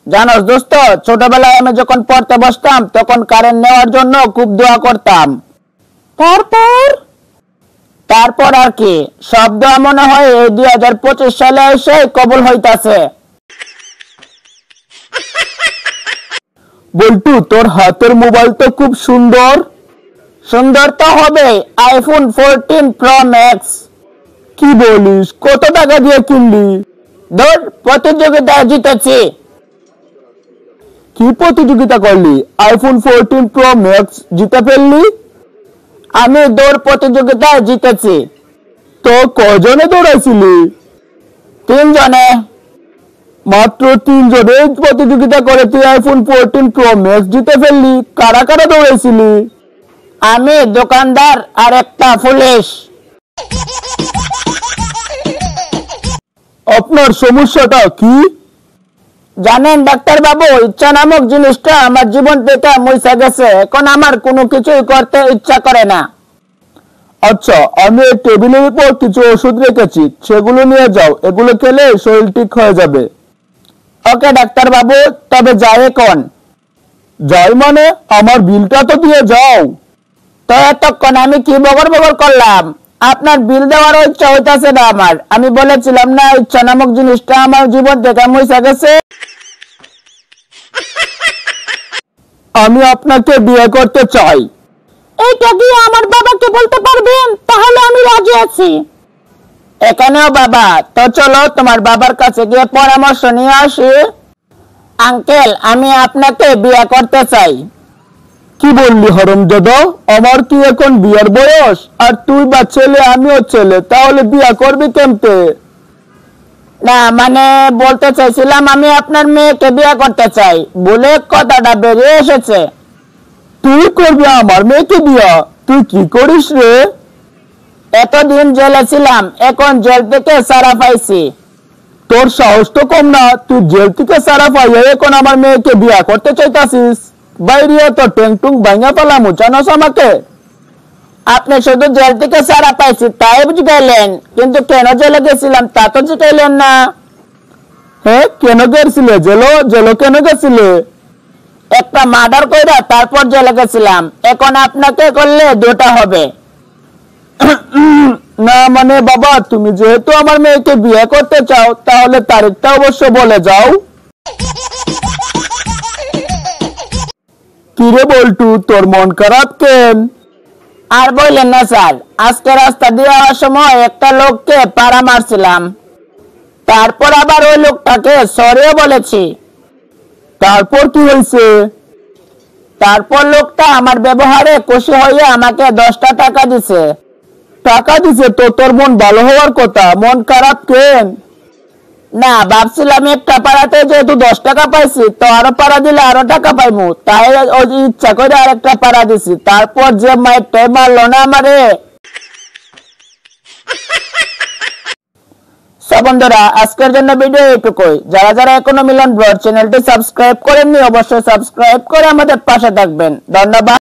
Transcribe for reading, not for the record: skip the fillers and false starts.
জানোস দোস্ত, ছোটবেলায় আমি যখন পড়তে বসতাম তখন কারেন্ট নেওয়ার জন্য খুব দোয়া করতাম। তারপর তারপর আর কি, সব দোয়া মনে হয় এই 2025 সালে এসে কবুল হইতাছে। বল্টু, তোর হাতের মোবাইল তো খুব সুন্দর। সুন্দর তো হবে, আইফোন 14 প্রো ম্যাক্স। কি বলিস, কত টাকা দিয়ে কিনলি? ধর, প্রতিযোগিতায় জিতেছি। কি প্রতিযোগিতা করলি? আইফোন 14 প্রো ম্যাক্স জিতে ফেললি? আমি দৌড় প্রতিযোগিতায় জিতেছি। তো কজনে দৌড়াইছিলি? 3 জনে। মাত্র 3 জনে প্রতিযোগিতা করে তুই আইফোন 14 প্রো ম্যাক্স জিতে ফেললি? কারা কারা দৌড়াইছিলি? আমি, দোকানদার আর একটা পুলিশ। আপনার সমস্যাটা কি? জানেন ডাক্তার বাবু, ইচ্ছা নামক জিনিসটা আমার জীবন থেকে মুছে গেছে। এখন আমার কোনো কিছুই করতে ইচ্ছা করে না। আচ্ছা, আমি এই টেবিলের উপর কিছু ওষুধ রেখেছি, সেগুলো নিয়ে যাও। এগুলো খেলে শরীর ঠিক হয়ে যাবে। ওকে ডাক্তার বাবু, তবে যাই এখন? যাই মানে? আমার বিলটা তো দিয়ে যাও। তো এতক্ষণ আমি কি বগর বগর করলাম? আপনার বিল দেওয়ার ইচ্ছা হইতাছে না আমার। আমি বলেছিলাম না ইচ্ছা নামক জিনিসটা আমার জীবন থেকে মুছে গেছে। আমি আপনাকে বিয়ে করতে চাই। এইটা গিয়ে আমার বাবাকে বলতে পারবেন? তাহলে আমি রাজি আছি। এখানেও বাবা? তো চলো তোমার বাবার কাছে গিয়ে পরামর্শ নিয়ে আসি। আঙ্কেল, আমি আপনাকে বিয়ে করতে চাই। কি বললি হারামজাদা? আমার কি এখন বিয়ের বয়স? আর তুই বা ছেলে, আমিও ছেলে, তাহলে বিয়ে করবি কেমতে? না মানে বলতে চাইছিলাম আমি আপনার মেয়েকে বিয়ে করতে চাই বলে কথাটা বেরিয়ে এসেছে। তুই করবি আমার মেয়েকে বিয়া? তুই কি করিস রে? এতদিন জেলে ছিলাম, এখন জেল থেকে ছাড়া পাইছি। তোর সাহস তো কম না, তুই জেল থেকে ছাড়া পাইয়া এখন আমার মেয়েকে বিয়া করতে চাইতাছিস? বাইরে তো টেংটুং ভাঙা পেলাম, জানোস আমাকে? আপনি শুধু জেল থেকে ছাড়া পাইছি তাই বুঝাইলেন, কিন্তু কেন জেলে গেছিলাম তা তো জিগাইলেন না। হ্যাঁ, কেন গেছিলে জেলো? জেলো কেন গেছিলে? একটা মার্ডার কইরা তারপর জেলে গেছিলাম। এখন আপনাকে করলে দুটা হবে। না মানে বাবা, তুমি যেহেতু আমার মেয়েকে বিয়ে করতে চাও তাহলে তারিখটা অবশ্য বলে যাও। কিরে বল্টু, তোর মন খারাপ কেন? আর বললেন না স্যার, আজকে রাস্তা দিয়ে যাওয়ার সময় একটা লোককে পাড়া মারছিলাম। তারপর আবার ওই লোকটাকে সরিয়ে বলেছি। তারপর কি হয়েছে? তারপর লোকটা আমার ব্যবহারে খুশি হয়ে আমাকে 10টা টাকা দিছে। টাকা দিছে তো তোর মন ভালো হওয়ার কথা, মন খারাপ কেন? না, ভাবছিলাম একটা পাড়াতে যেহেতু 10 টাকা পাইছি তো আরো পাড়া দিলে আরো টাকা পাইমু, তাই ওই ইচ্ছা করে আরেকটা পাড়া দিছি। তারপর যে মাইরটাই মারলো না আমারে। বন্ধুরা, আজকের জন্য ভিডিও এইটুকুই। যারা যারা এখনো মিলন ব্লগ চ্যানেলটি সাবস্ক্রাইব করেননি অবশ্যই সাবস্ক্রাইব করে আমাদের পাশে থাকবেন। ধন্যবাদ।